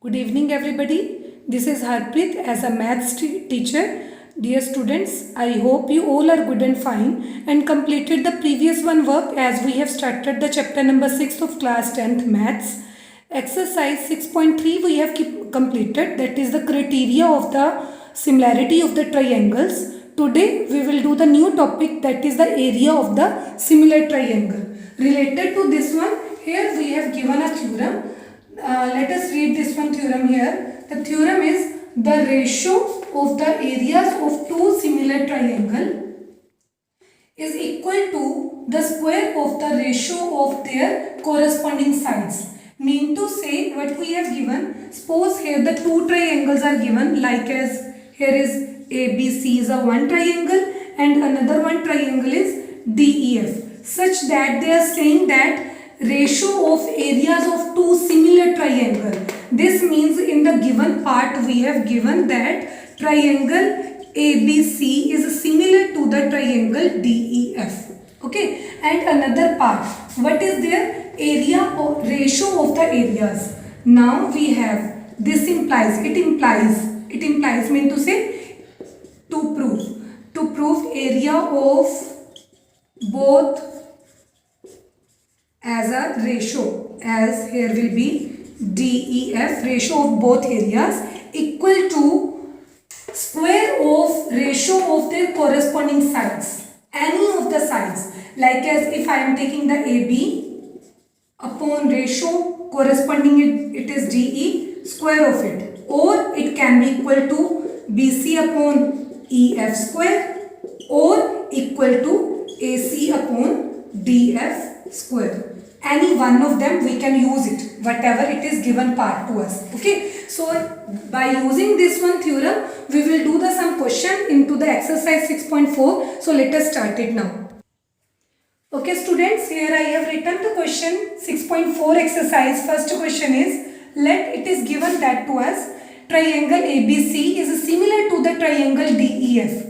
Good evening, everybody. This is Harpreet as a maths teacher. Dear students, I hope you all are good and fine and completed the previous one work as we have started the chapter number 6 of class 10th maths. Exercise 6.3 we have completed, that is the criteria of the similarity of the triangles. Today we will do the new topic, that is the area of the similar triangle. Related to this one, here we have given a theorem. Let us read this one theorem here. The theorem is the ratio of the areas of two similar triangle is equal to the square of the ratio of their corresponding sides. Mean to say, what we have given, suppose here the two triangles are given, like as here is ABC is a one triangle and another one triangle is DEF, such that they are saying that ratio of areas of two similar triangle. This means in the given part we have given that triangle ABC is similar to the triangle DEF. Okay, and another part, what is their area or ratio of the areas? Now we have this implies mean to say to prove area of both as a ratio, as here will be DEF, ratio of both areas equal to square of ratio of their corresponding sides, any of the sides, like as if I am taking the AB upon ratio corresponding it is DE, square of it, or it can be equal to BC upon EF square or equal to AC upon DF square. Any one of them we can use it, whatever it is given part to us. Okay, so by using this one theorem we will do the some question into the exercise 6.4. so let us start it now. Okay students, here I have written the question 6.4 exercise. First question is, let it is given that to us triangle ABC is similar to the triangle DEF.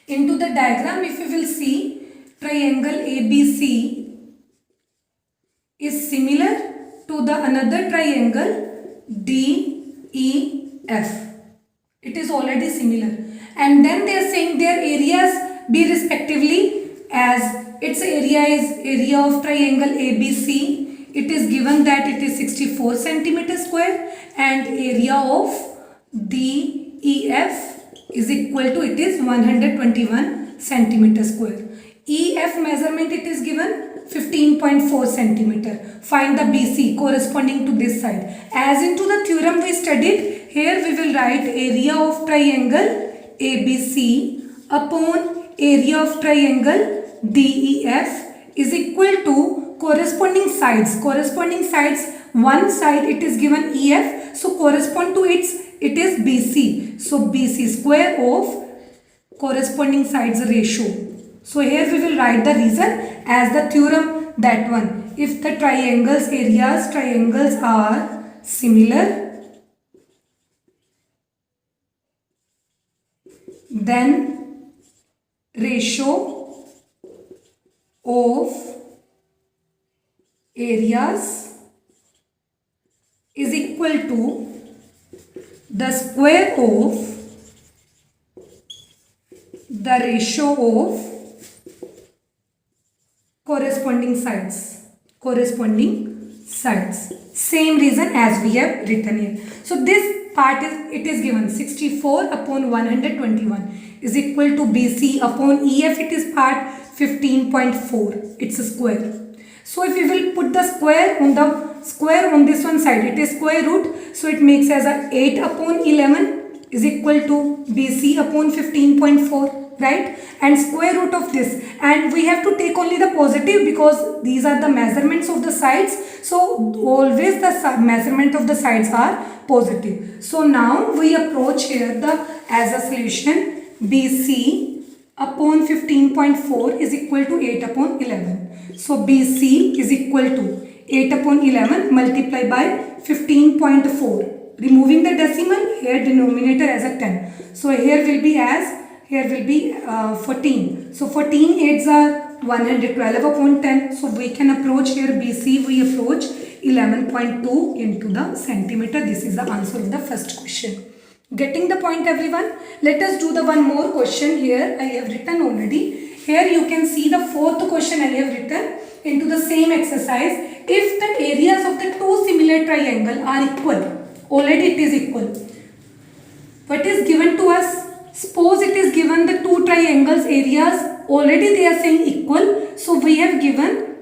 Into the diagram if you will see, triangle ABC is similar to the another triangle DEF. It is already similar, and then they are saying their areas be respectively, as its area is area of triangle ABC. It is given that it is 64 centimeter square, and area of DEF is equal to it is 121 centimeter square. EF measurement it is given 15.4 centimeter. Find the BC corresponding to this side. As into the theorem we studied, here we will write area of triangle ABC upon area of triangle DEF is equal to corresponding sides. Corresponding sides, one side it is given EF, so correspond to it is BC. So BC square of corresponding sides ratio. So here we will write the reason as the theorem, that one. If the triangles are similar, then ratio of areas is equal to the square of the ratio of corresponding sides. Same reason as we have written here. So this part is given 64 upon 121 is equal to BC upon EF, it is part 15.4, it's a square. So if we will put the square on this one side, it is square root, so it makes as a 8 upon 11 is equal to BC upon 15.4, right? And square root of this, and we have to take only the positive because these are the measurements of the sides, so always the measurement of the sides are positive. So now we approach here as a solution, BC upon 15.4 is equal to 8 upon 11. So BC is equal to 8 upon 11 multiplied by 15.4. Removing the decimal, here denominator as a 10. So here will be 14. So 14 8s are 112 upon 10. So we can approach here BC, we approach 11.2 into the centimeter. This is the answer of the first question. Getting the point, everyone? Let us do the one more question here. I have written already. Here you can see the fourth question I have written into the same exercise. If the areas of the two similar triangles are equal, already it is equal. What is given to us? Suppose it is given the two triangles areas, already they are saying equal. So we have given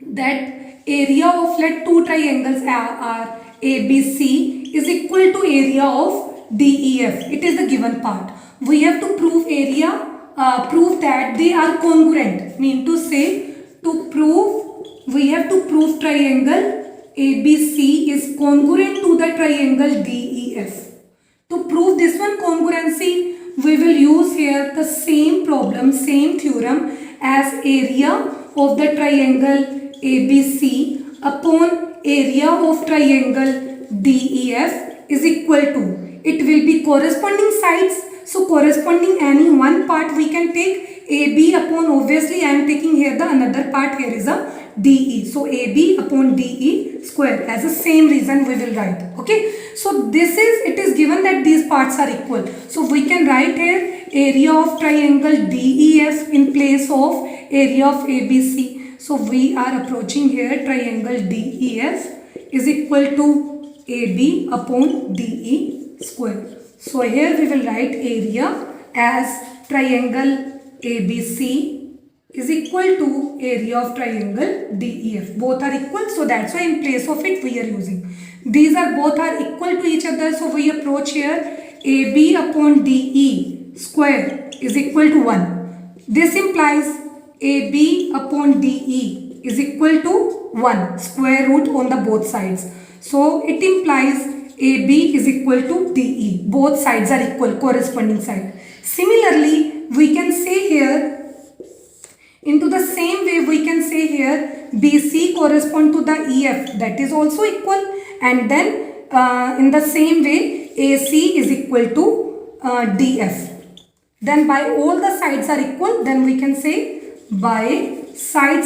that area of let two triangles are ABC is equal to area of DEF. It is the given part. We have to prove prove that they are congruent. Mean to say, to prove, we have to prove triangle ABC is congruent to the triangle DEF. To prove this one congruency, we will use here the same problem, same theorem as area of the triangle ABC upon area of triangle DEF is equal to, it will be corresponding sides. So corresponding any one part we can take AB upon, obviously I am taking here the another part, here is a DE. So AB upon DE square, as the same reason we will write. Okay. So this is, it is given that these parts are equal. So we can write here area of triangle DEF in place of area of ABC. So we are approaching here triangle DEF is equal to AB upon DE square. So here we will write area as triangle ABC is equal to area of triangle DEF. Both are equal, so that's why in place of it we are using. These are both are equal to each other, so we approach here AB upon DE square is equal to 1. This implies AB upon DE is equal to 1, square root on the both sides. So it implies AB is equal to DE. Both sides are equal, corresponding side. Similarly, we can say here, into the same way we can say here BC correspond to the EF, that is also equal, and then in the same way AC is equal to DF. Then by all the sides are equal, then we can say by side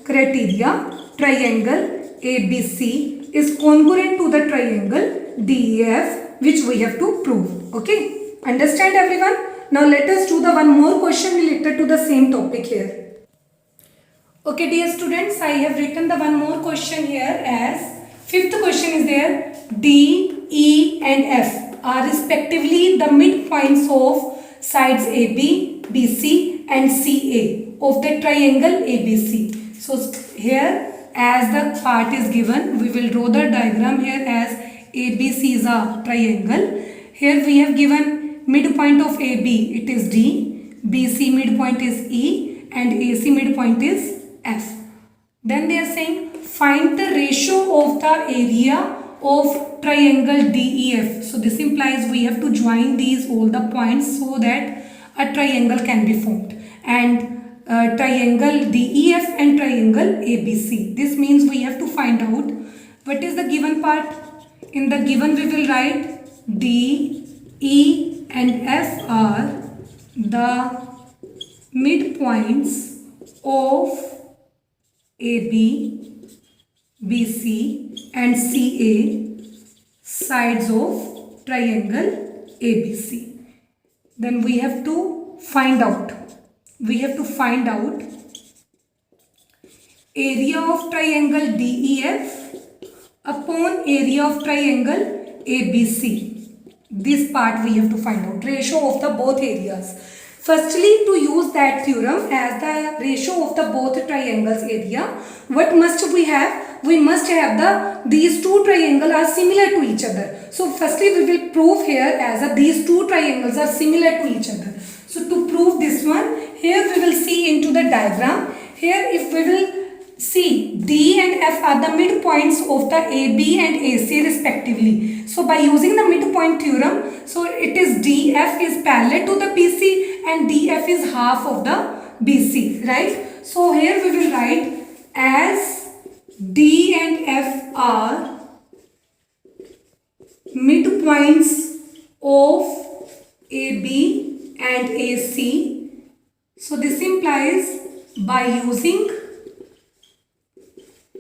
criteria triangle ABC is congruent to the triangle DEF, which we have to prove. Okay, understand everyone? Now let us do the one more question related to the same topic here. Okay dear students, I have written the one more question here as fifth question is there. D, E and F are respectively the midpoints of sides AB, BC and CA of the triangle ABC. So here as the part is given, we will draw the diagram here as ABC is a triangle. Here we have given midpoint of AB, it is D, BC midpoint is E and AC midpoint is F. Then they are saying find the ratio of the area of triangle DEF. So this implies we have to join these all the points so that a triangle can be formed. And triangle DEF and triangle ABC. This means we have to find out what is the given part. In the given we will write D, E and F are the midpoints of AB, BC and CA sides of triangle ABC. Then we have to find out. Area of triangle DEF upon area of triangle ABC. This part we have to find out. Ratio of the both areas. Firstly, to use that theorem as the ratio of the both triangles area, what must we have? We must have these two triangles are similar to each other. So firstly we will prove here as these two triangles are similar to each other. So to prove this one, here we will see into the diagram. Here if we will see D and F are the midpoints of the AB and AC respectively. So by using the midpoint theorem, so it is DF is parallel to the BC and DF is half of the BC, right? So here we will write as D and F are midpoints of AB and AC. So this implies by using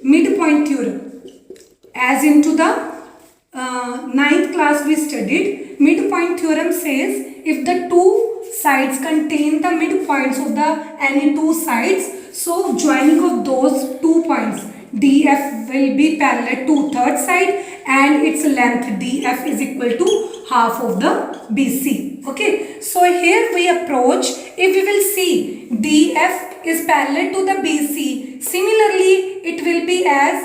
midpoint theorem. As into the ninth class we studied, midpoint theorem says if the two sides contain the midpoints of the any two sides, so joining of those 2 points DF will be parallel to third side and its length DF is equal to half of the BC. Okay, so here we approach, if we will see DF is parallel to the BC, similarly it will be as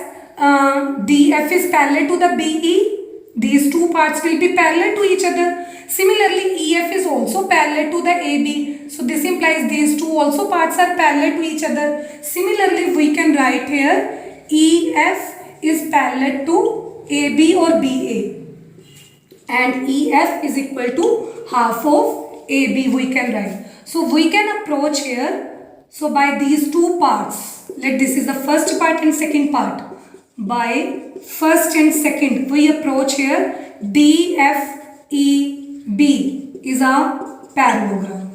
DF is parallel to the BE. These two parts will be parallel to each other. Similarly, EF is also parallel to the AB. So this implies these two also parts are parallel to each other. Similarly, we can write here EF is parallel to AB or BA. And EF is equal to half of AB we can write. So we can approach here. So by these two parts, this is the first part and second part. By first and second we approach here DFEB is a parallelogram.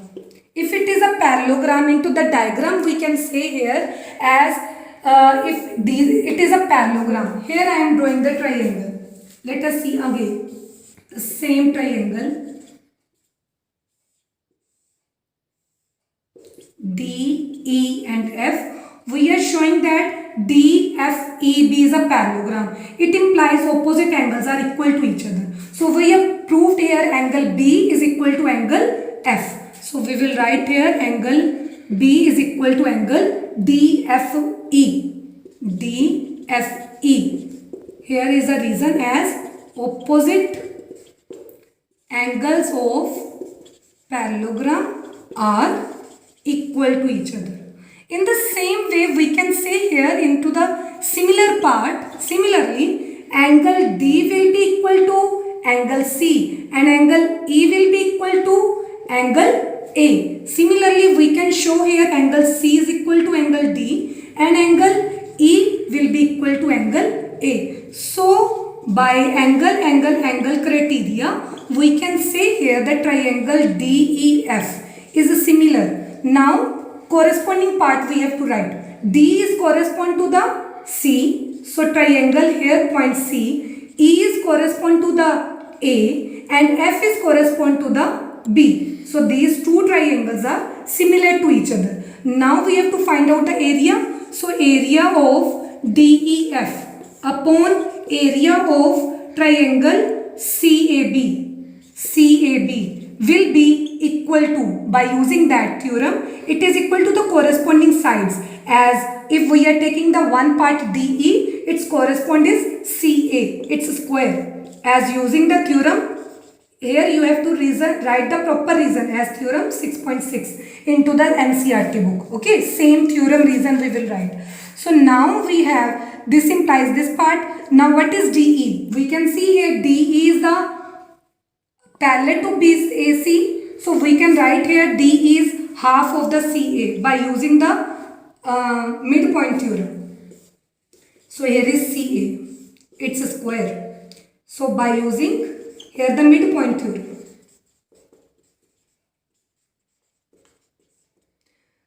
If it is a parallelogram into the diagram, we can say here as it is a parallelogram. Here I am drawing the triangle. Let us see again the same triangle. D, E and F. We are showing that DFEB is a parallelogram. It implies opposite angles are equal to each other. So we have proved here angle B is equal to angle F. So we will write here angle B is equal to angle DFE. DFE. Here is the reason as opposite angles of parallelogram are equal to each other. In the same way, we can say here into the similar part, similarly, angle D will be equal to angle C and angle E will be equal to angle A. Similarly, we can show here angle C is equal to angle D and angle E will be equal to angle A. So, by angle criteria, we can say here the triangle DEF is similar. Now, corresponding part we have to write. D is correspond to the C. So triangle here point C. E is correspond to the A and F is correspond to the B. So these two triangles are similar to each other. Now we have to find out the area. So area of DEF upon area of triangle CAB will be equal to, by using that theorem, it is equal to the corresponding sides. As if we are taking the one part DE, its correspond is CA, its square. As using the theorem, here you have to write the proper reason as theorem 6.6 into the NCERT book. Okay, same theorem reason we will write. So now we have, this implies this part. Now what is DE? We can see here DE is the parallel to BAC. So we can write here D is half of the CA by using the midpoint theorem. So here is CA, it's a square. So by using here the midpoint theorem.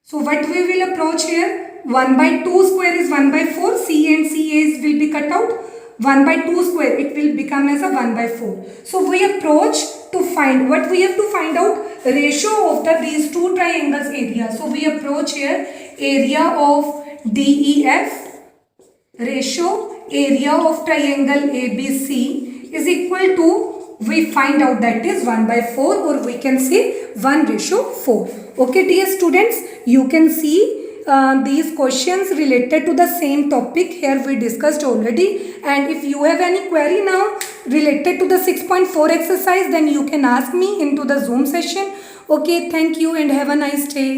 So what we will approach here, 1 by 2 square is 1 by 4, C and CA will be cut out. 1 by 2 square, it will become as a 1 by 4. So we approach to find, what we have to find out, ratio of these two triangles area. So we approach here area of DEF ratio area of triangle ABC is equal to, we find out that is 1 by 4 or we can say 1:4. Okay dear students, you can see these questions related to the same topic here we discussed already, and if you have any query now related to the 6.4 exercise, then you can ask me into the Zoom session. Okay, thank you and have a nice day.